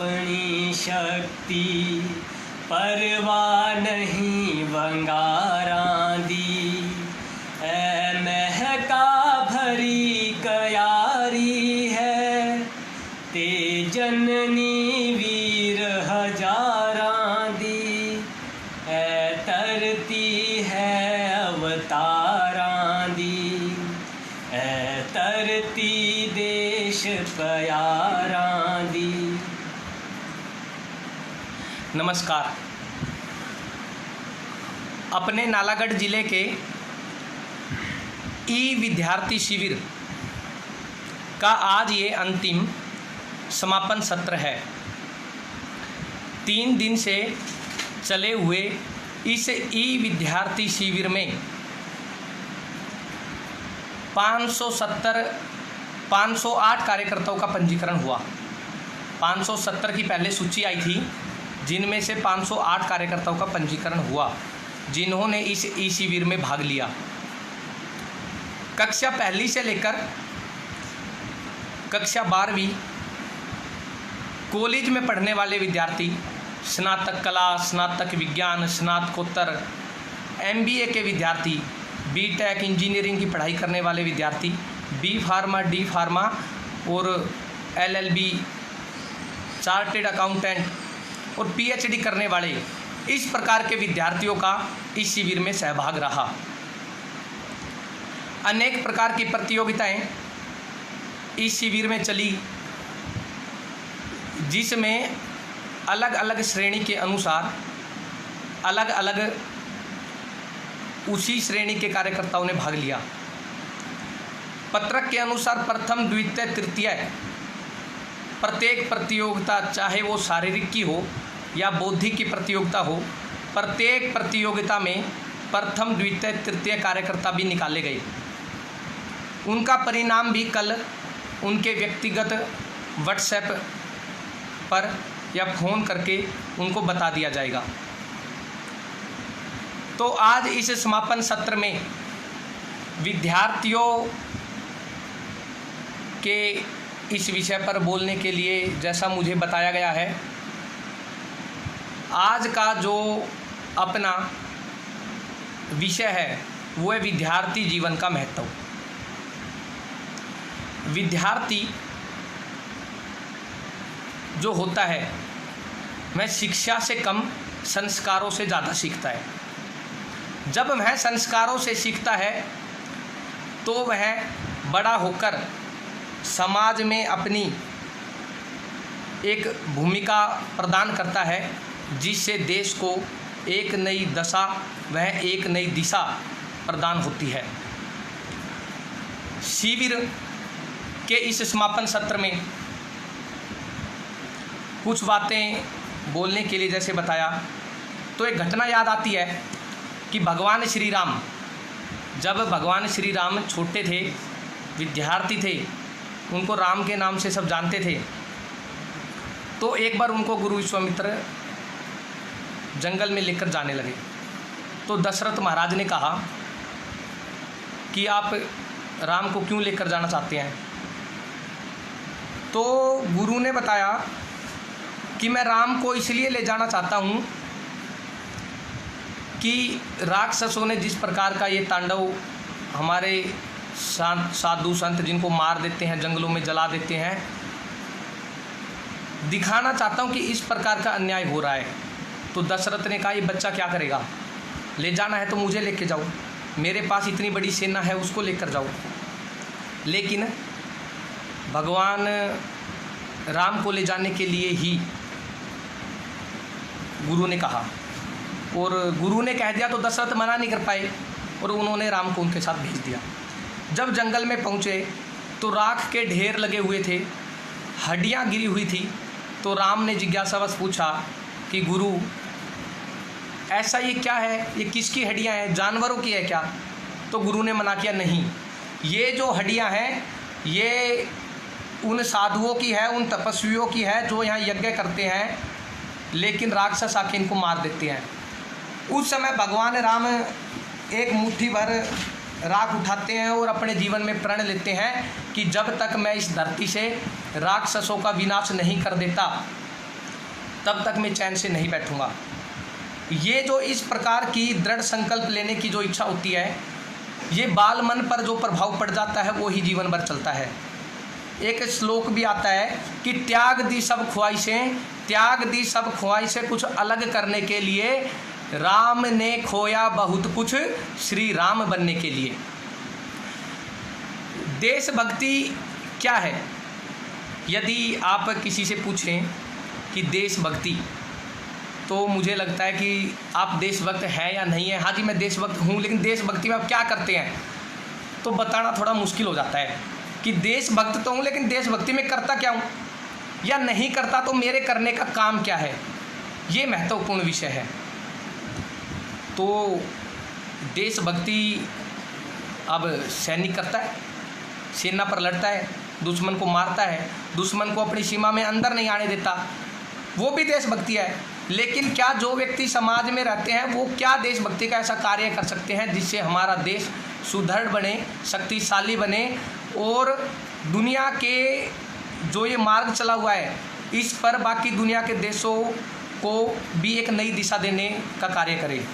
अपनी शक्ति परवाह नहीं वंगारां दी। ऐ महका भरी कयारी है ते जननी वीर हजारां दी। ऐ तरती है अवतारां दी, ऐ तरती देश प्यारां दी। नमस्कार। अपने नालागढ़ जिले के ई विद्यार्थी शिविर का आज ये अंतिम समापन सत्र है। 3 दिन से चले हुए इस ई विद्यार्थी शिविर में 508 कार्यकर्ताओं का पंजीकरण हुआ। 570 की पहले सूची आई थी, जिनमें से 508 कार्यकर्ताओं का पंजीकरण हुआ, जिन्होंने इस ई शिविर में भाग लिया। कक्षा पहली से लेकर कक्षा 12वीं कॉलेज में पढ़ने वाले विद्यार्थी, स्नातक कला, स्नातक विज्ञान, स्नातकोत्तर MBA के विद्यार्थी, BTech इंजीनियरिंग की पढ़ाई करने वाले विद्यार्थी, B फार्मा, D फार्मा और LLB, चार्टेड अकाउंटेंट और PhD करने वाले, इस प्रकार के विद्यार्थियों का इस शिविर में सहभाग रहा। अनेक प्रकार की प्रतियोगिताएं इस शिविर में चली, जिसमें अलग अलग श्रेणी के अनुसार अलग अलग उसी श्रेणी के कार्यकर्ताओं ने भाग लिया। पत्रक के अनुसार प्रथम, द्वितीय, तृतीय प्रत्येक प्रतियोगिता, चाहे वो शारीरिक की हो या बौद्धिक की प्रतियोगिता हो, प्रत्येक प्रतियोगिता में प्रथम, द्वितीय, तृतीय कार्यकर्ता भी निकाले गए। उनका परिणाम भी कल उनके व्यक्तिगत व्हाट्सएप पर या फ़ोन करके उनको बता दिया जाएगा। तो आज इस समापन सत्र में विद्यार्थियों के इस विषय पर बोलने के लिए, जैसा मुझे बताया गया है, आज का जो अपना विषय है वो है विद्यार्थी जीवन का महत्व। विद्यार्थी जो होता है वह शिक्षा से कम संस्कारों से ज़्यादा सीखता है। जब वह संस्कारों से सीखता है तो वह बड़ा होकर समाज में अपनी एक भूमिका प्रदान करता है, जिससे देश को एक नई दशा, वह एक नई दिशा प्रदान होती है। शिविर के इस समापन सत्र में कुछ बातें बोलने के लिए जैसे बताया, तो एक घटना याद आती है कि भगवान श्री राम, जब भगवान श्री राम छोटे थे, विद्यार्थी थे, उनको राम के नाम से सब जानते थे, तो एक बार उनको गुरु विश्वामित्र जंगल में लेकर जाने लगे। तो दशरथ महाराज ने कहा कि आप राम को क्यों लेकर जाना चाहते हैं? तो गुरु ने बताया कि मैं राम को इसलिए ले जाना चाहता हूँ कि राक्षसों ने जिस प्रकार का ये तांडव हमारे साधु संत जिनको मार देते हैं, जंगलों में जला देते हैं, दिखाना चाहता हूँ कि इस प्रकार का अन्याय हो रहा है। तो दशरथ ने कहा, ये बच्चा क्या करेगा? ले जाना है तो मुझे लेके जाओ, मेरे पास इतनी बड़ी सेना है, उसको लेकर जाओ। लेकिन भगवान राम को ले जाने के लिए ही गुरु ने कहा, और गुरु ने कह दिया तो दशरथ मना नहीं कर पाए, और उन्होंने राम को उनके साथ भेज दिया। जब जंगल में पहुँचे तो राख के ढेर लगे हुए थे, हड्डियाँ गिरी हुई थी। तो राम ने जिज्ञासावश पूछा कि गुरु, ऐसा ये क्या है? ये किसकी हड्डियाँ हैं? जानवरों की है क्या? तो गुरु ने मना किया, नहीं, ये जो हड्डियाँ हैं ये उन साधुओं की है, उन तपस्वियों की है जो यहाँ यज्ञ करते हैं, लेकिन राक्षस आके इनको मार देते हैं। उस समय भगवान राम एक मुट्ठी भर राख उठाते हैं और अपने जीवन में प्रण लेते हैं कि जब तक मैं इस धरती से राक्षसों का विनाश नहीं कर देता, तब तक मैं चैन से नहीं बैठूंगा। ये जो इस प्रकार की दृढ़ संकल्प लेने की जो इच्छा होती है, ये बाल मन पर जो प्रभाव पड़ जाता है वो ही जीवन भर चलता है। एक श्लोक भी आता है कि त्याग दी सब ख्वाहिशें, त्याग दी सब ख्वाहिशें कुछ अलग करने के लिए, राम ने खोया बहुत कुछ श्री राम बनने के लिए। देशभक्ति क्या है? यदि आप किसी से पूछें कि देशभक्ति, तो मुझे लगता है कि आप देशभक्त हैं या नहीं है। हाँ जी मैं देशभक्त हूँ, लेकिन देशभक्ति में आप क्या करते हैं तो बताना थोड़ा मुश्किल हो जाता है कि देशभक्त तो हूँ लेकिन देशभक्ति में करता क्या हूँ, या नहीं करता तो मेरे करने का काम क्या है, ये महत्वपूर्ण विषय है। तो देशभक्ति अब सैनिक करता है, सेना पर लड़ता है, दुश्मन को मारता है, दुश्मन को अपनी सीमा में अंदर नहीं आने देता, वो भी देशभक्ति है। लेकिन क्या जो व्यक्ति समाज में रहते हैं वो क्या देशभक्ति का ऐसा कार्य कर सकते हैं जिससे हमारा देश सुदृढ़ बने, शक्तिशाली बने और दुनिया के जो ये मार्ग चला हुआ है इस पर बाकी दुनिया के देशों को भी एक नई दिशा देने का कार्य करे।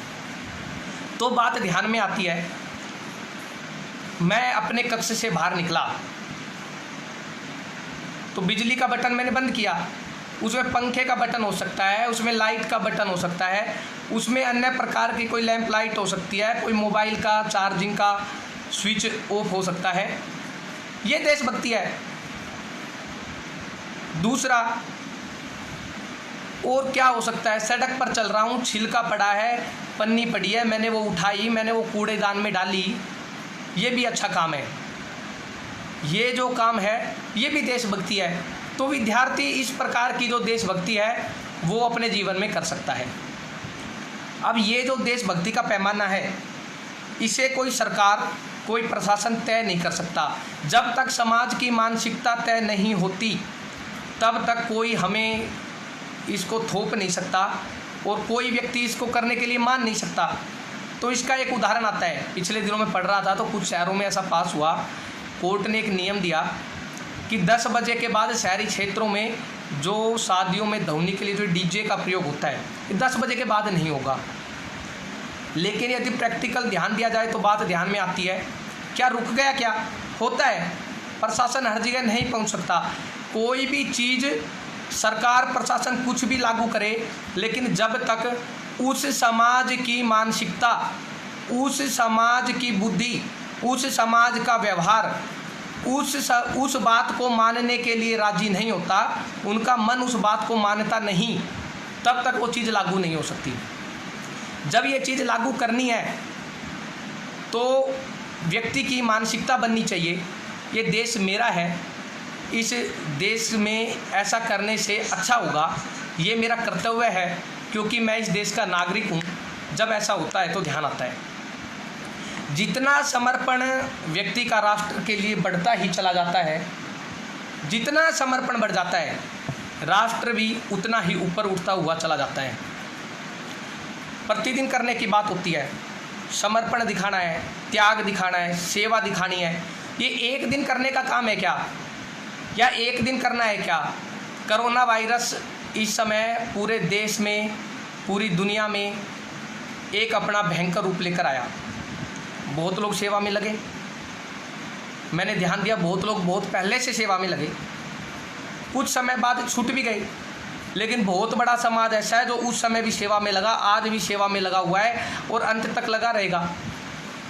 तो बात ध्यान में आती है, मैं अपने कक्ष से बाहर निकला तो बिजली का बटन मैंने बंद किया, उसमें पंखे का बटन हो सकता है, उसमें लाइट का बटन हो सकता है, उसमें अन्य प्रकार की कोई लैंप लाइट हो सकती है, कोई मोबाइल का चार्जिंग का स्विच ऑफ हो सकता है। ये देशभक्ति है। दूसरा और क्या हो सकता है, सड़क पर चल रहा हूँ, छिलका पड़ा है, पन्नी पड़ी है, मैंने वो उठाई, मैंने वो कूड़ेदान में डाली, ये भी अच्छा काम है। ये जो काम है ये भी देशभक्ति है। तो विद्यार्थी इस प्रकार की जो देशभक्ति है वो अपने जीवन में कर सकता है। अब ये जो देशभक्ति का पैमाना है इसे कोई सरकार, कोई प्रशासन तय नहीं कर सकता। जब तक समाज की मानसिकता तय नहीं होती तब तक कोई हमें इसको थोप नहीं सकता और कोई व्यक्ति इसको करने के लिए मान नहीं सकता। तो इसका एक उदाहरण आता है, पिछले दिनों में पढ़ रहा था तो कुछ शहरों में ऐसा पास हुआ, कोर्ट ने एक नियम दिया कि 10 बजे के बाद शहरी क्षेत्रों में जो शादियों में ध्वनि के लिए जो डीजे का प्रयोग होता है 10 बजे के बाद नहीं होगा। लेकिन यदि प्रैक्टिकल ध्यान दिया जाए तो बात ध्यान में आती है, क्या रुक गया? क्या होता है, प्रशासन हर जगह नहीं पहुंच सकता। कोई भी चीज़ सरकार प्रशासन कुछ भी लागू करे, लेकिन जब तक उस समाज की मानसिकता, उस समाज की बुद्धि, उस समाज का व्यवहार उस बात को मानने के लिए राजी नहीं होता, उनका मन उस बात को मानता नहीं, तब तक वो चीज़ लागू नहीं हो सकती। जब ये चीज़ लागू करनी है तो व्यक्ति की मानसिकता बननी चाहिए, ये देश मेरा है, इस देश में ऐसा करने से अच्छा होगा, ये मेरा कर्तव्य है क्योंकि मैं इस देश का नागरिक हूँ। जब ऐसा होता है तो ध्यान आता है। जितना समर्पण व्यक्ति का राष्ट्र के लिए बढ़ता ही चला जाता है, जितना समर्पण बढ़ जाता है राष्ट्र भी उतना ही ऊपर उठता हुआ चला जाता है। प्रतिदिन करने की बात होती है, समर्पण दिखाना है, त्याग दिखाना है, सेवा दिखानी है। ये एक दिन करने का काम है क्या, या एक दिन करना है क्या? कोरोना वायरस इस समय पूरे देश में, पूरी दुनिया में एक अपना भयंकर रूप लेकर आया। बहुत लोग सेवा में लगे, मैंने ध्यान दिया बहुत लोग बहुत पहले से सेवा में लगे, कुछ समय बाद छूट भी गए, लेकिन बहुत बड़ा समाज ऐसा है जो उस समय भी सेवा में लगा, आज भी सेवा में लगा हुआ है और अंत तक लगा रहेगा।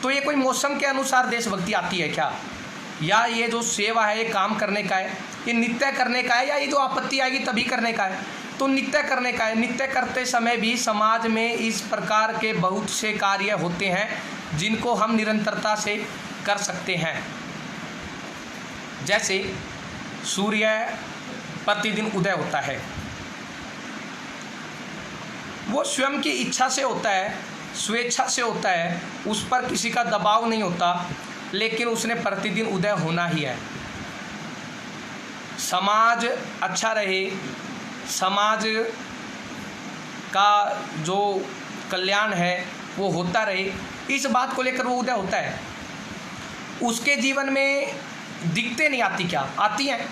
तो ये कोई मौसम के अनुसार देशभक्ति आती है क्या, या ये जो सेवा है ये काम करने का है, ये नित्य करने का है, या ये जो आपत्ति आएगी तभी करने का है? तो नित्य करने का है। नित्य करते समय भी समाज में इस प्रकार के बहुत से कार्य होते हैं जिनको हम निरंतरता से कर सकते हैं। जैसे सूर्य प्रतिदिन उदय होता है, वो स्वयं की इच्छा से होता है, स्वेच्छा से होता है, उस पर किसी का दबाव नहीं होता, लेकिन उसने प्रतिदिन उदय होना ही है। समाज अच्छा रहे, समाज का जो कल्याण है वो होता रहे, इस बात को लेकर वो उदय होता है। उसके जीवन में दिक्कतें नहीं आती क्या? आती हैं।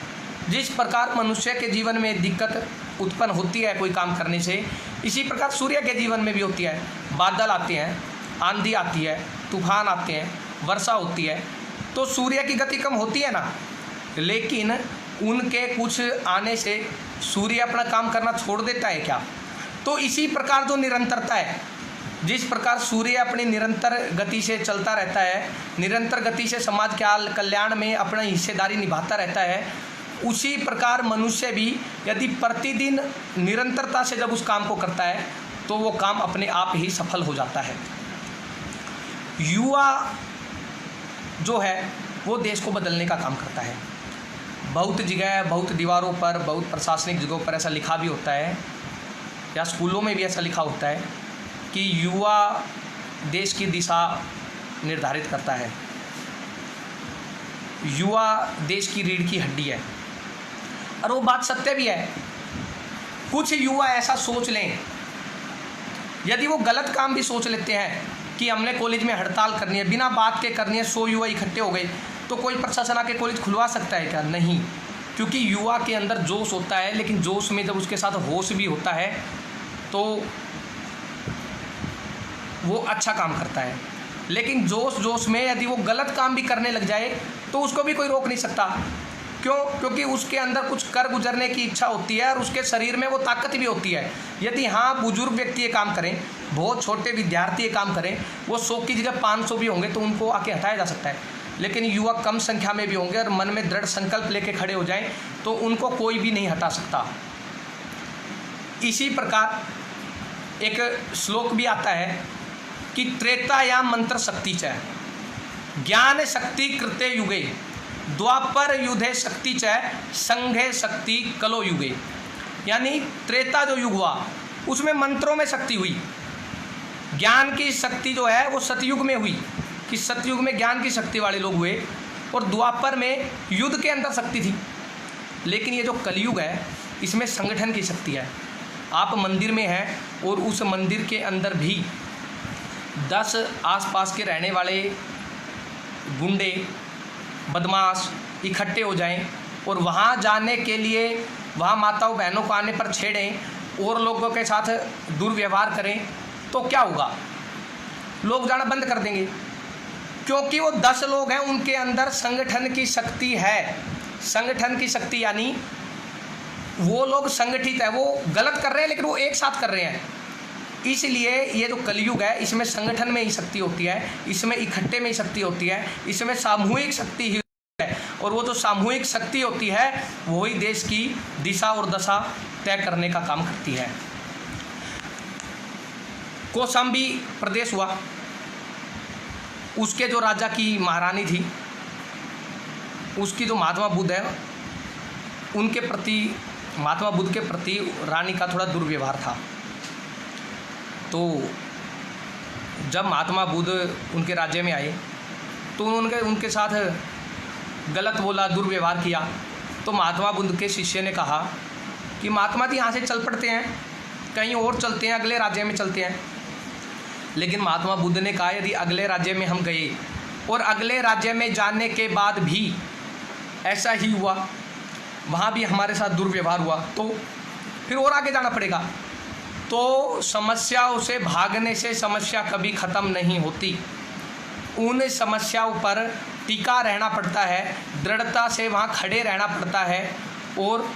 जिस प्रकार मनुष्य के जीवन में दिक्कत उत्पन्न होती है कोई काम करने से, इसी प्रकार सूर्य के जीवन में भी होती है। बादल आते हैं, आंधी आती है, तूफान आते हैं, वर्षा होती है, तो सूर्य की गति कम होती है ना, लेकिन उनके कुछ आने से सूर्य अपना काम करना छोड़ देता है क्या? तो इसी प्रकार जो निरंतरता है, जिस प्रकार सूर्य अपनी निरंतर गति से चलता रहता है, निरंतर गति से समाज के कल्याण में अपना हिस्सेदारी निभाता रहता है, उसी प्रकार मनुष्य भी यदि प्रतिदिन निरंतरता से जब उस काम को करता है तो वो काम अपने आप ही सफल हो जाता है। युवा जो है वो देश को बदलने का काम करता है। बहुत जगह, बहुत दीवारों पर, बहुत प्रशासनिक जगहों पर ऐसा लिखा भी होता है, या स्कूलों में भी ऐसा लिखा होता है कि युवा देश की दिशा निर्धारित करता है, युवा देश की रीढ़ की हड्डी है। और वो बात सत्य भी है। कुछ युवा ऐसा सोच लें, यदि वो गलत काम भी सोच लेते हैं कि हमने कॉलेज में हड़ताल करनी है, बिना बात के करनी है, 100 युवा इकट्ठे हो गए, तो कोई प्रशासन आके कॉलेज खुलवा सकता है क्या? नहीं, क्योंकि युवा के अंदर जोश होता है, लेकिन जोश में जब उसके साथ होश भी होता है तो वो अच्छा काम करता है। लेकिन जोश में यदि वो गलत काम भी करने लग जाए तो उसको भी कोई रोक नहीं सकता। क्यों? क्योंकि उसके अंदर कुछ कर गुजरने की इच्छा होती है और उसके शरीर में वो ताकत भी होती है। यदि हाँ बुजुर्ग व्यक्ति ये काम करें, बहुत छोटे विद्यार्थी ये काम करें, वो 100 की जगह 500 भी होंगे तो उनको आके हटाया जा सकता है। लेकिन युवा कम संख्या में भी होंगे और मन में दृढ़ संकल्प लेके खड़े हो जाएं तो उनको कोई भी नहीं हटा सकता। इसी प्रकार एक श्लोक भी आता है कि त्रेतायाम मंत्र शक्ति च ज्ञान शक्ति कृते युगे द्वापर युधे शक्ति च संघे शक्ति कलो युगे। यानी त्रेता जो युग हुआ उसमें मंत्रों में शक्ति हुई, ज्ञान की शक्ति जो है वो सतयुग में हुई कि सतयुग में ज्ञान की शक्ति वाले लोग हुए, और द्वापर में युद्ध के अंदर शक्ति थी। लेकिन ये जो कलयुग है इसमें संगठन की शक्ति है। आप मंदिर में हैं और उस मंदिर के अंदर भी 10 आसपास के रहने वाले गुंडे बदमाश इकट्ठे हो जाएं और वहाँ जाने के लिए, वहाँ माताओं बहनों को आने पर छेड़ें और लोगों के साथ दुर्व्यवहार करें, तो क्या होगा? लोग जाना बंद कर देंगे, क्योंकि वो 10 लोग हैं, उनके अंदर संगठन की शक्ति है। संगठन की शक्ति यानी वो लोग संगठित है, वो गलत कर रहे हैं लेकिन वो एक साथ कर रहे हैं। इसलिए ये जो कलयुग है इसमें संगठन में ही शक्ति होती है, इसमें इकट्ठे में ही शक्ति होती है, इसमें सामूहिक शक्ति ही है। और वो जो सामूहिक शक्ति होती है वही देश की दिशा और दशा तय करने का काम करती है। कौशाम्बी प्रदेश हुआ, उसके जो राजा की महारानी थी, उसकी जो महात्मा बुद्ध है, उनके प्रति, महात्मा बुद्ध के प्रति रानी का थोड़ा दुर्व्यवहार था। तो जब महात्मा बुद्ध उनके राज्य में आए तो उनके साथ गलत बोला, दुर्व्यवहार किया। तो महात्मा बुद्ध के शिष्य ने कहा कि महात्मा जी यहाँ से चल पड़ते हैं, कहीं और चलते हैं, अगले राज्य में चलते हैं। लेकिन महात्मा बुद्ध ने कहा यदि अगले राज्य में हम गए और अगले राज्य में जाने के बाद भी ऐसा ही हुआ, वहाँ भी हमारे साथ दुर्व्यवहार हुआ, तो फिर और आगे जाना पड़ेगा। तो समस्याओं से भागने से समस्या कभी ख़त्म नहीं होती। उन समस्याओं पर टिका रहना पड़ता है, दृढ़ता से वहाँ खड़े रहना पड़ता है और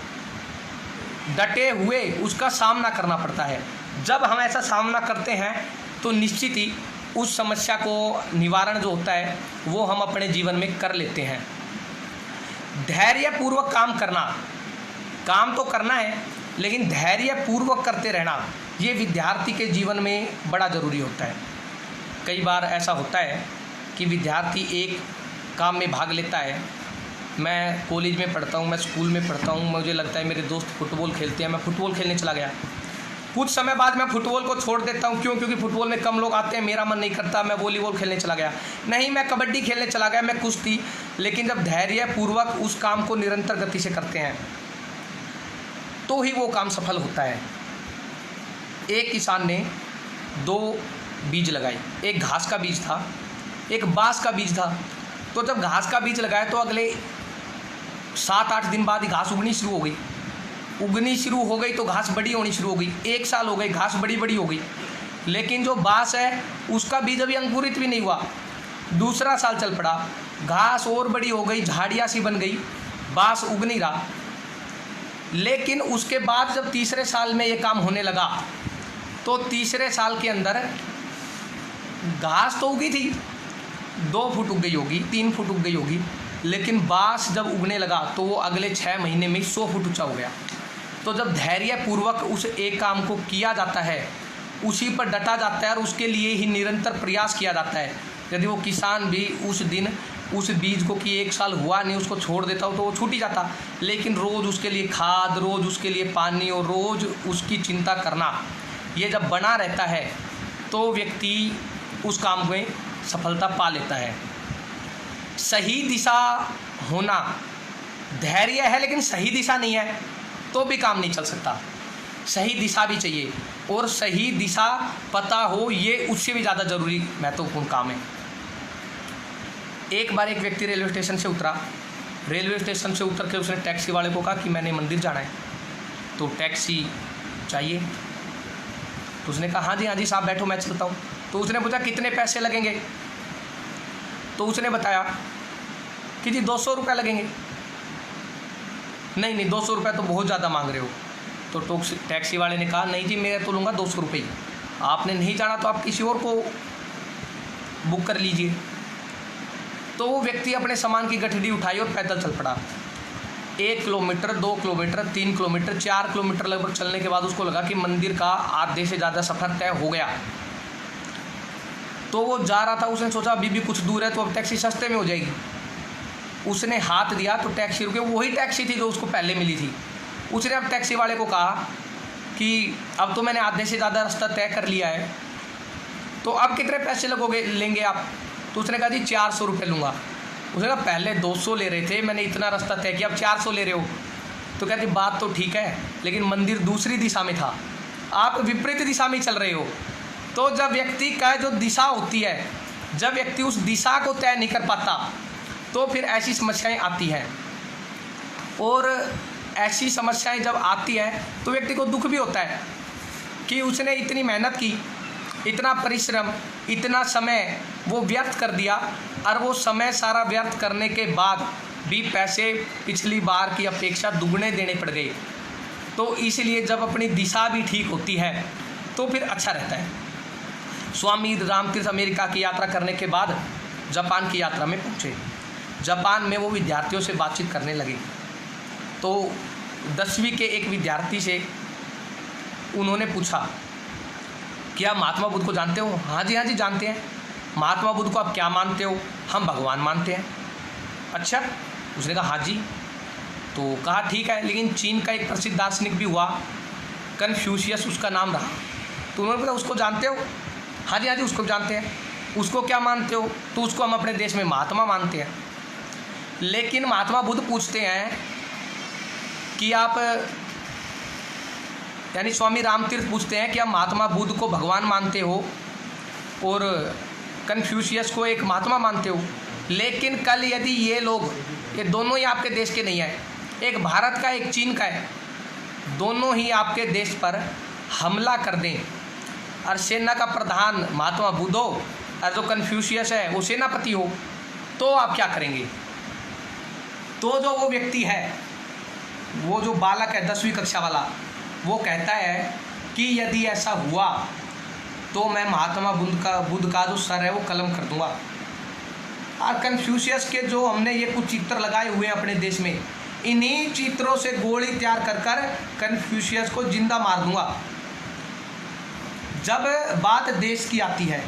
डटे हुए उसका सामना करना पड़ता है। जब हम ऐसा सामना करते हैं तो निश्चित ही उस समस्या को निवारण जो होता है वो हम अपने जीवन में कर लेते हैं। धैर्यपूर्वक काम करना, काम तो करना है लेकिन धैर्यपूर्वक करते रहना, ये विद्यार्थी के जीवन में बड़ा ज़रूरी होता है। कई बार ऐसा होता है कि विद्यार्थी एक काम में भाग लेता है। मैं कॉलेज में पढ़ता हूँ, मैं स्कूल में पढ़ता हूँ, मुझे लगता है मेरे दोस्त फुटबॉल खेलते हैं, मैं फुटबॉल खेलने चला गया। कुछ समय बाद मैं फुटबॉल को छोड़ देता हूँ। क्यों? क्योंकि फुटबॉल में कम लोग आते हैं, मेरा मन नहीं करता, मैं वॉलीबॉल खेलने चला गया। नहीं, मैं कबड्डी खेलने चला गया, मैं कुश्ती। लेकिन जब धैर्यपूर्वक उस काम को निरंतर गति से करते हैं तो ही वो काम सफल होता है। एक किसान ने 2 बीज लगाए, एक घास का बीज था, एक बांस का बीज था। तो जब घास का बीज लगाया तो अगले 7-8 दिन बाद ही घास उगनी शुरू हो गई। उगनी शुरू हो गई तो घास बड़ी होनी शुरू हो गई, 1 साल हो गई, घास बड़ी बड़ी हो गई, लेकिन जो बाँस है उसका बीज अभी अंकुरित भी नहीं हुआ। दूसरा साल चल पड़ा, घास और बड़ी हो गई, झाड़ियाँ सी बन गई, बाँस उग नहीं रहा। लेकिन उसके बाद जब तीसरे साल में ये काम होने लगा तो तीसरे साल के अंदर घास तो उगी थी, 2 फुट उग गई होगी, 3 फुट उग गई होगी, लेकिन बाँस जब उगने लगा तो वो अगले 6 महीने में 100 फुट ऊंचा हो गया। तो जब धैर्यपूर्वक उस एक काम को किया जाता है, उसी पर डटा जाता है और उसके लिए ही निरंतर प्रयास किया जाता है, यदि वो किसान भी उस दिन उस बीज को कि 1 साल हुआ नहीं उसको छोड़ देता हो तो वो छूट ही जाता, लेकिन रोज़ उसके लिए खाद, रोज़ उसके लिए पानी और रोज़ उसकी चिंता करना, ये जब बना रहता है तो व्यक्ति उस काम में सफलता पा लेता है। सही दिशा होना, धैर्य है लेकिन सही दिशा नहीं है तो भी काम नहीं चल सकता, सही दिशा भी चाहिए, और सही दिशा पता हो ये उससे भी ज़्यादा ज़रूरी महत्वपूर्ण काम है। एक बार एक व्यक्ति रेलवे स्टेशन से उतरा, रेलवे स्टेशन से उतर के उसने टैक्सी वाले को कहा कि मैंने मंदिर जाना है, तो टैक्सी चाहिए, तो उसने कहा हाँ जी साहब बैठो मैं चलता हूँ। तो उसने पूछा कितने पैसे लगेंगे, तो उसने बताया कि जी 200 रुपये लगेंगे। नहीं 200 रुपये तो बहुत ज़्यादा मांग रहे हो। तो टैक्सी वाले ने कहा नहीं जी मैं तो लूँगा 200 रुपये, आपने नहीं जाना तो आप किसी और को बुक कर लीजिए। तो वो व्यक्ति अपने सामान की गठड़ी उठाई और पैदल चल पड़ा। 1 किलोमीटर, 2 किलोमीटर, 3 किलोमीटर, 4 किलोमीटर लगभग चलने के बाद उसको लगा कि मंदिर का आधे से ज़्यादा सफ़र तय हो गया। तो वो जा रहा था, उसने सोचा अभी भी कुछ दूर है तो अब टैक्सी सस्ते में हो जाएगी। उसने हाथ दिया तो टैक्सी रुके, वही टैक्सी थी जो उसको पहले मिली थी। उसने अब टैक्सी वाले को कहा कि अब तो मैंने आधे से ज़्यादा रास्ता तय कर लिया है, तो अब कितने पैसे लेंगे आप? तो उसने कहा जी 400 रुपये लूँगा। उसने कहा पहले 200 ले रहे थे, मैंने इतना रास्ता तय किया, अब 400 ले रहे हो। तो कहती बात तो ठीक है लेकिन मंदिर दूसरी दिशा में था, आप विपरीत दिशा में चल रहे हो। तो जब व्यक्ति का जो दिशा होती है, जब व्यक्ति उस दिशा को तय नहीं कर पाता तो फिर ऐसी समस्याएं आती हैं, और ऐसी समस्याएं जब आती है तो व्यक्ति को दुख भी होता है कि उसने इतनी मेहनत की, इतना परिश्रम, इतना समय वो व्यर्थ कर दिया, और वो समय सारा व्यर्थ करने के बाद भी पैसे पिछली बार की अपेक्षा दुगने देने पड़ गए। तो इसलिए जब अपनी दिशा भी ठीक होती है तो फिर अच्छा रहता है। स्वामी रामतीर्थ अमेरिका की यात्रा करने के बाद जापान की यात्रा में पहुँचे। जापान में वो विद्यार्थियों से बातचीत करने लगे। तो 10वीं के एक विद्यार्थी से उन्होंने पूछा कि आप महात्मा बुद्ध को जानते हो? हाँ जी जानते हैं। महात्मा बुद्ध को आप क्या मानते हो? हम भगवान मानते हैं। अच्छा, उसने कहा हाँ जी। तो कहा ठीक है, लेकिन चीन का एक प्रसिद्ध दार्शनिक भी हुआ, कन्फ्यूशियस उसका नाम रहा। तो उन्होंने पूछा उसको जानते हो? हाँ जी उसको जानते हैं। उसको क्या मानते हो? तो उसको हम अपने देश में महात्मा मानते हैं। लेकिन महात्मा बुद्ध पूछते हैं कि आप, यानी स्वामी रामतीर्थ पूछते हैं कि आप महात्मा बुद्ध को भगवान मानते हो और कन्फ्यूशियस को एक महात्मा मानते हो, लेकिन कल यदि ये लोग, ये दोनों ही आपके देश के नहीं हैं, एक भारत का एक चीन का है, दोनों ही आपके देश पर हमला कर दें और सेना का प्रधान महात्मा बुद्ध हो और जो कन्फ्यूशियस है वो सेनापति हो, तो आप क्या करेंगे? तो जो वो व्यक्ति है, वो जो बालक है 10वीं कक्षा वाला, वो कहता है कि यदि ऐसा हुआ तो मैं महात्मा बुद्ध का जो सर है वो कलम कर दूंगा, और कन्फ्यूशियस के जो हमने ये कुछ चित्र लगाए हुए हैं अपने देश में, इन्हीं चित्रों से गोली तैयार कर कर कन्फ्यूशियस को जिंदा मार दूंगा। जब बात देश की आती है,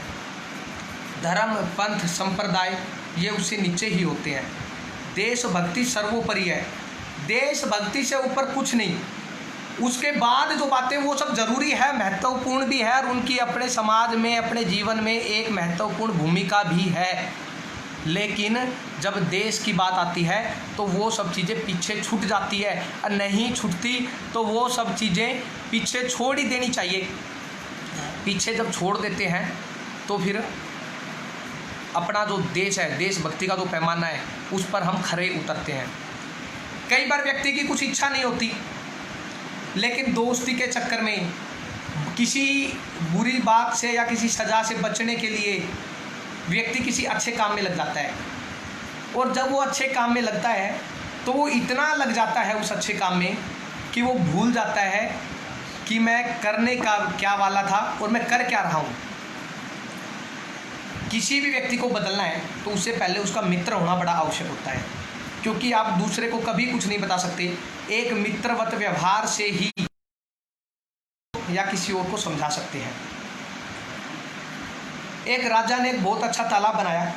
धर्म, पंथ, संप्रदाय ये उससे नीचे ही होते हैं। देशभक्ति सर्वोपरि है, देशभक्ति से ऊपर कुछ नहीं। उसके बाद जो बातें वो सब ज़रूरी है, महत्वपूर्ण भी है, और उनकी अपने समाज में, अपने जीवन में एक महत्वपूर्ण भूमिका भी है। लेकिन जब देश की बात आती है तो वो सब चीज़ें पीछे छूट जाती है, और नहीं छूटती तो वो सब चीज़ें पीछे छोड़ ही देनी चाहिए। पीछे जब छोड़ देते हैं तो फिर अपना जो देश है, देशभक्ति का जो पैमाना है, उस पर हम खरे उतरते हैं। कई बार व्यक्ति की कुछ इच्छा नहीं होती, लेकिन दोस्ती के चक्कर में किसी बुरी बात से या किसी सज़ा से बचने के लिए व्यक्ति किसी अच्छे काम में लग जाता है। और जब वो अच्छे काम में लगता है तो वो इतना लग जाता है उस अच्छे काम में कि वो भूल जाता है कि मैं करने का क्या वाला था और मैं कर क्या रहा हूँ। किसी भी व्यक्ति को बदलना है तो उससे पहले उसका मित्र होना बड़ा आवश्यक होता है, क्योंकि आप दूसरे को कभी कुछ नहीं बता सकते। एक मित्रवत व्यवहार से ही या किसी और को समझा सकते हैं। एक राजा ने एक बहुत अच्छा तालाब बनाया।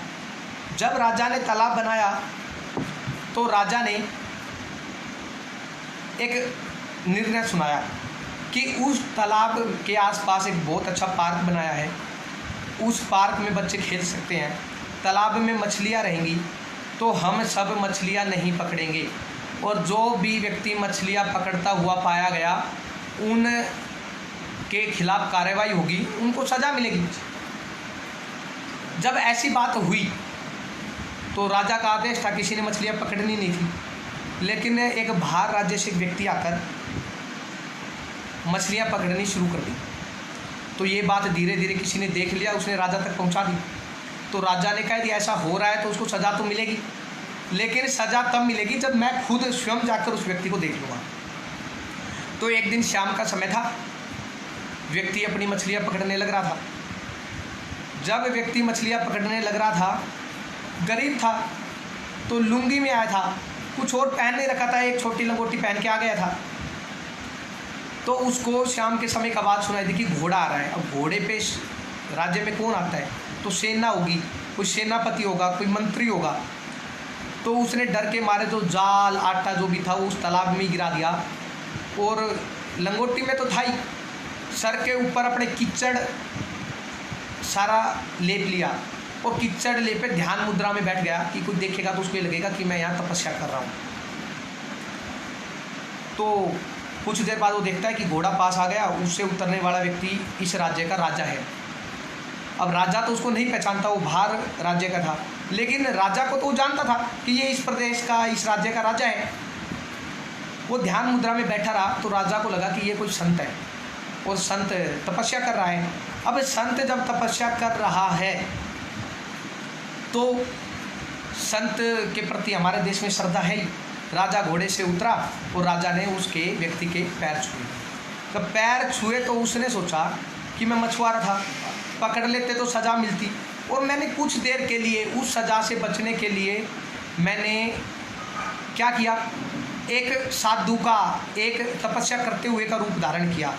जब राजा ने तालाब बनाया तो राजा ने एक निर्णय सुनाया कि उस तालाब के आसपास एक बहुत अच्छा पार्क बनाया है, उस पार्क में बच्चे खेल सकते हैं, तालाब में मछलियाँ रहेंगी, तो हम सब मछलियाँ नहीं पकड़ेंगे और जो भी व्यक्ति मछलियाँ पकड़ता हुआ पाया गया उन के खिलाफ कार्रवाई होगी, उनको सज़ा मिलेगी। जब ऐसी बात हुई तो राजा का आदेश था, किसी ने मछलियाँ पकड़नी नहीं थी, लेकिन एक बाहर राज्य से एक व्यक्ति आकर मछलियाँ पकड़नी शुरू कर दी। तो ये बात धीरे धीरे किसी ने देख लिया, उसने राजा तक पहुंचा दी। तो राजा ने कहा यदि ऐसा हो रहा है तो उसको सज़ा तो मिलेगी, लेकिन सज़ा तब मिलेगी जब मैं खुद स्वयं जाकर उस व्यक्ति को देख लूँगा। तो एक दिन शाम का समय था, व्यक्ति अपनी मछलियाँ पकड़ने लग रहा था। जब व्यक्ति मछलियाँ पकड़ने लग रहा था, गरीब था तो लुंगी में आया था, कुछ और पहन नहीं रखा था, एक छोटी लंगोटी पहन के आ गया था। तो उसको शाम के समय एक आवाज़ सुनाई दी कि घोड़ा आ रहा है। अब घोड़े पे राज्य में कौन आता है, तो सेना होगी, कोई सेनापति होगा, कोई मंत्री होगा। तो उसने डर के मारे जो जाल आटा जो भी था उस तालाब में गिरा दिया, और लंगोटी में तो था ही, सर के ऊपर अपने कीचड़ सारा लेप लिया और कीचड़ लेपे ध्यान मुद्रा में बैठ गया कि कोई देखेगा तो उसको ये लगेगा कि मैं यहाँ तपस्या कर रहा हूँ। तो कुछ देर बाद वो देखता है कि घोड़ा पास आ गया, उससे उतरने वाला व्यक्ति इस राज्य का राजा है। अब राजा तो उसको नहीं पहचानता, वो बाहर राज्य का था, लेकिन राजा को तो वो जानता था कि ये इस प्रदेश का, इस राज्य का राजा है। वो ध्यान मुद्रा में बैठा रहा तो राजा को लगा कि ये कोई संत है और संत तपस्या कर रहा है। अब संत जब तपस्या कर रहा है तो संत के प्रति हमारे देश में श्रद्धा है ही। राजा घोड़े से उतरा और राजा ने उसके व्यक्ति के पैर छुए। जब पैर छुए तो उसने सोचा कि मैं मछुआरा था, पकड़ लेते तो सज़ा मिलती, और मैंने कुछ देर के लिए उस सज़ा से बचने के लिए मैंने क्या किया, एक साधु का, एक तपस्या करते हुए का रूप धारण किया।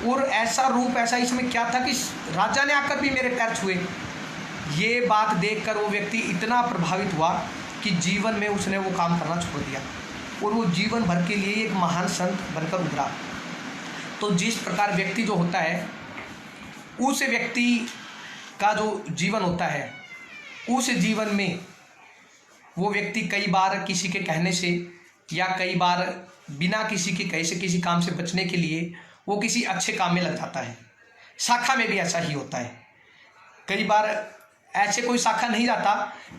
और ऐसा रूप, ऐसा इसमें क्या था कि राजा ने आकर भी मेरे पैर छुए। ये बात देखकर वो व्यक्ति इतना प्रभावित हुआ कि जीवन में उसने वो काम करना छोड़ दिया और वो जीवन भर के लिए एक महान संत बनकर उभरा। तो जिस प्रकार व्यक्ति जो होता है, उस व्यक्ति का जो जीवन होता है, उस जीवन में वो व्यक्ति कई बार किसी के कहने से या कई बार बिना किसी के कहे से किसी काम से बचने के लिए वो किसी अच्छे काम में लग जाता है। शाखा में भी ऐसा ही होता है। कई बार ऐसे कोई शाखा नहीं जाता,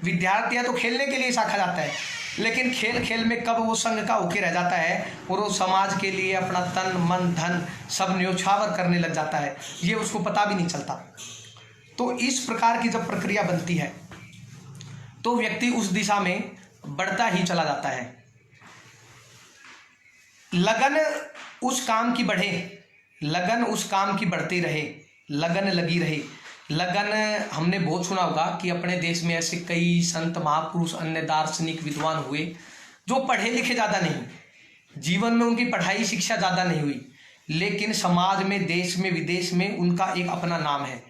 विद्यार्थी तो खेलने के लिए शाखा जाता है, लेकिन खेल खेल में कब वो संघ का होके रह जाता है और वो समाज के लिए अपना तन मन धन सब न्योछावर करने लग जाता है, ये उसको पता भी नहीं चलता। तो इस प्रकार की जब प्रक्रिया बनती है तो व्यक्ति उस दिशा में बढ़ता ही चला जाता है। लगन उस काम की बढ़े, लगन उस काम की बढ़ती रहे, लगन लगी रहे। लगन हमने बहुत सुना होगा कि अपने देश में ऐसे कई संत महापुरुष, अन्य दार्शनिक विद्वान हुए जो पढ़े लिखे ज़्यादा नहीं, जीवन में उनकी पढ़ाई शिक्षा ज़्यादा नहीं हुई, लेकिन समाज में, देश में, विदेश में उनका एक अपना नाम है,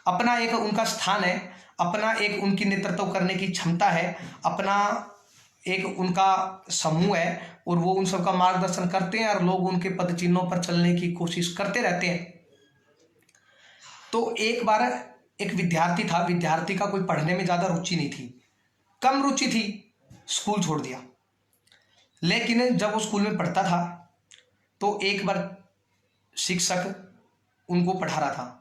अपना एक उनका स्थान है, अपना एक उनकी नेतृत्व करने की क्षमता है, अपना एक उनका समूह है, और वो उन सबका मार्गदर्शन करते हैं और लोग उनके पद चिन्हों पर चलने की कोशिश करते रहते हैं। तो एक बार एक विद्यार्थी था, विद्यार्थी का कोई पढ़ने में ज़्यादा रुचि नहीं थी, कम रुचि थी, स्कूल छोड़ दिया। लेकिन जब वो स्कूल में पढ़ता था तो एक बार शिक्षक उनको पढ़ा रहा था।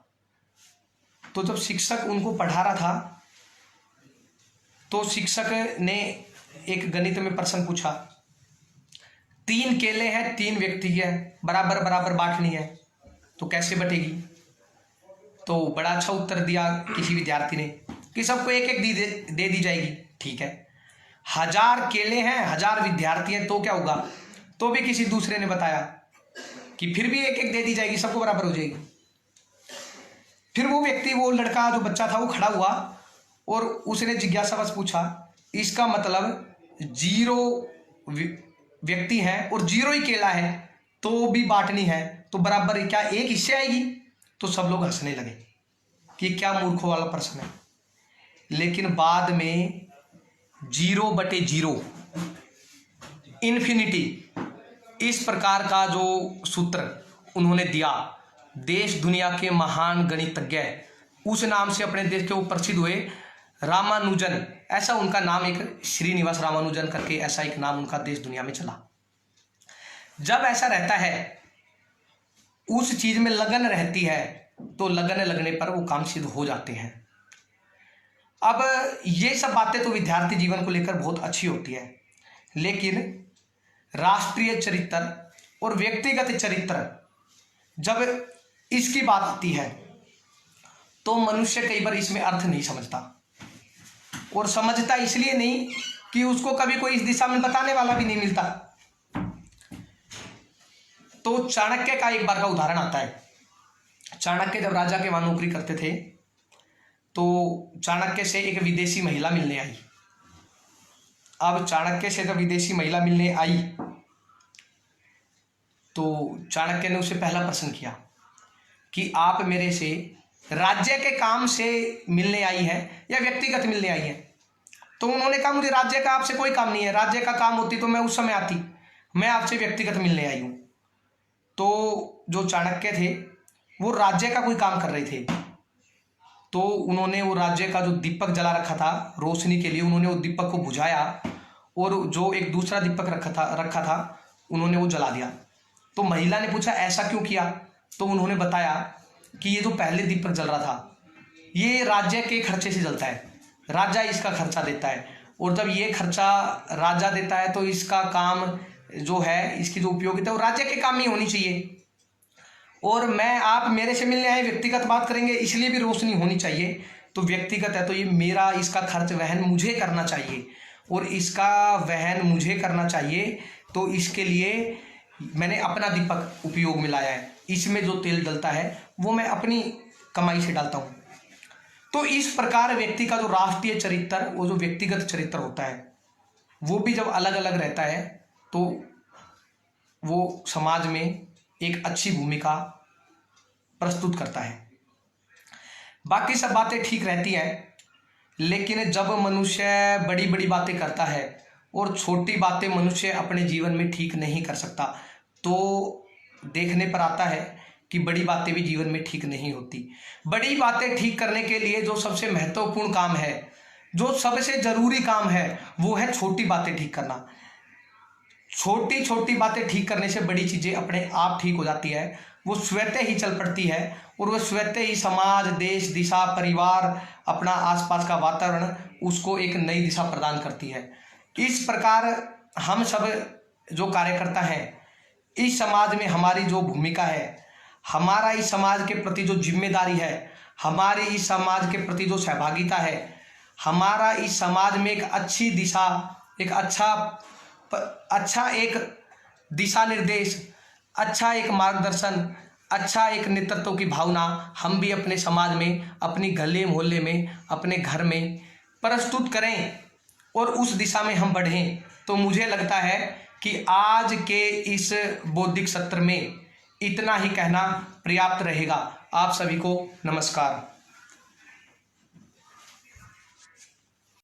तो जब शिक्षक उनको पढ़ा रहा था तो शिक्षक ने एक गणित में प्रश्न पूछा, 3 केले हैं, 3 व्यक्ति है, बराबर बराबर बांटनी है, तो कैसे बटेगी? तो बड़ा अच्छा उत्तर दिया किसी विद्यार्थी ने कि सबको एक एक दे दी जाएगी। ठीक है, 1000 केले हैं, 1000 विद्यार्थी हैं, तो क्या होगा? तो भी किसी दूसरे ने बताया कि फिर भी एक एक दे दी जाएगी, सबको बराबर हो जाएगी। फिर वो व्यक्ति, वो लड़का जो बच्चा था, वो खड़ा हुआ और उसने जिज्ञासावश पूछा, इसका मतलब 0 व्यक्ति हैं और 0 ही केला है, तो भी बांटनी है, तो बराबर क्या एक हिस्से आएगी? तो सब लोग हंसने लगे कि क्या मूर्खों वाला प्रश्न है। लेकिन बाद में 0/0 इन्फिनिटी इस प्रकार का जो सूत्र उन्होंने दिया, देश दुनिया के महान गणितज्ञ उस नाम से अपने देश के वो प्रसिद्ध हुए, रामानुजन, ऐसा उनका नाम, एक श्रीनिवास रामानुजन करके ऐसा एक नाम उनका देश दुनिया में चला। जब ऐसा रहता है, उस चीज में लगन रहती है, तो लगन लगने पर वो काम सिद्ध हो जाते हैं। अब ये सब बातें तो विद्यार्थी जीवन को लेकर बहुत अच्छी होती है, लेकिन राष्ट्रीय चरित्र और व्यक्तिगत चरित्र जब इसकी बात आती है, तो मनुष्य कई बार इसमें अर्थ नहीं समझता, और समझता इसलिए नहीं कि उसको कभी कोई इस दिशा में बताने वाला भी नहीं मिलता। तो चाणक्य का एक बार का उदाहरण आता है। चाणक्य जब राजा के वहां नौकरी करते थे, तो चाणक्य से एक विदेशी महिला मिलने आई। अब चाणक्य से जब विदेशी महिला मिलने आई, तो चाणक्य ने उसे पहला प्रश्न किया कि आप मेरे से राज्य के काम से मिलने आई है या व्यक्तिगत मिलने आई है? तो उन्होंने कहा, मुझे राज्य का आपसे कोई काम नहीं है, राज्य का काम होती तो मैं उस समय आती, मैं आपसे व्यक्तिगत मिलने आई हूं। तो जो चाणक्य थे वो राज्य का कोई काम कर रहे थे, तो उन्होंने वो राज्य का जो दीपक जला रखा था रोशनी के लिए, उन्होंने वो दीपक को बुझाया और जो एक दूसरा दीपक रखा था उन्होंने वो जला दिया। तो महिला ने पूछा, ऐसा क्यों किया? तो उन्होंने बताया कि ये जो पहले दीपक जल रहा था, ये राज्य के खर्चे से जलता है, राजा इसका खर्चा देता है, और जब ये खर्चा राजा देता है तो इसका काम जो है, इसकी जो उपयोगिता है वो राज्य के काम में होनी चाहिए। और मैं, आप मेरे से मिलने आए, व्यक्तिगत बात करेंगे, इसलिए भी रोशनी होनी चाहिए। तो व्यक्तिगत है तो ये मेरा, इसका खर्च वहन मुझे करना चाहिए, और इसका वहन मुझे करना चाहिए, तो इसके लिए मैंने अपना दीपक उपयोग में लाया है। इसमें जो तेल डलता है वो मैं अपनी कमाई से डालता हूँ। तो इस प्रकार व्यक्ति का जो राष्ट्रीय चरित्र, वो जो व्यक्तिगत चरित्र होता है, वो भी जब अलग अलग रहता है, तो वो समाज में एक अच्छी भूमिका प्रस्तुत करता है। बाकी सब बातें ठीक रहती हैं, लेकिन जब मनुष्य बड़ी बड़ी बातें करता है और छोटी बातें मनुष्य अपने जीवन में ठीक नहीं कर सकता, तो देखने पर आता है कि बड़ी बातें भी जीवन में ठीक नहीं होती। बड़ी बातें ठीक करने के लिए जो सबसे महत्वपूर्ण काम है, जो सबसे जरूरी काम है, वो है छोटी बातें ठीक करना। छोटी छोटी बातें ठीक करने से बड़ी चीजें अपने आप ठीक हो जाती है, वो स्वतः ही चल पड़ती है, और वो स्वतः ही समाज, देश, दिशा, परिवार, अपना आसपास का वातावरण उसको एक नई दिशा प्रदान करती है। इस प्रकार हम सब जो कार्यकर्ता हैं, इस समाज में हमारी जो भूमिका है, हमारा इस समाज के प्रति जो जिम्मेदारी है, हमारी इस समाज के प्रति जो सहभागिता है, हमारा इस समाज में एक अच्छी दिशा, एक अच्छा एक दिशा निर्देश, अच्छा एक मार्गदर्शन, अच्छा एक नेतृत्व की भावना हम भी अपने समाज में, अपनी गले मोहल्ले में, अपने घर में प्रस्तुत करें और उस दिशा में हम बढ़ें। तो मुझे लगता है कि आज के इस बौद्धिक सत्र में इतना ही कहना पर्याप्त रहेगा। आप सभी को नमस्कार।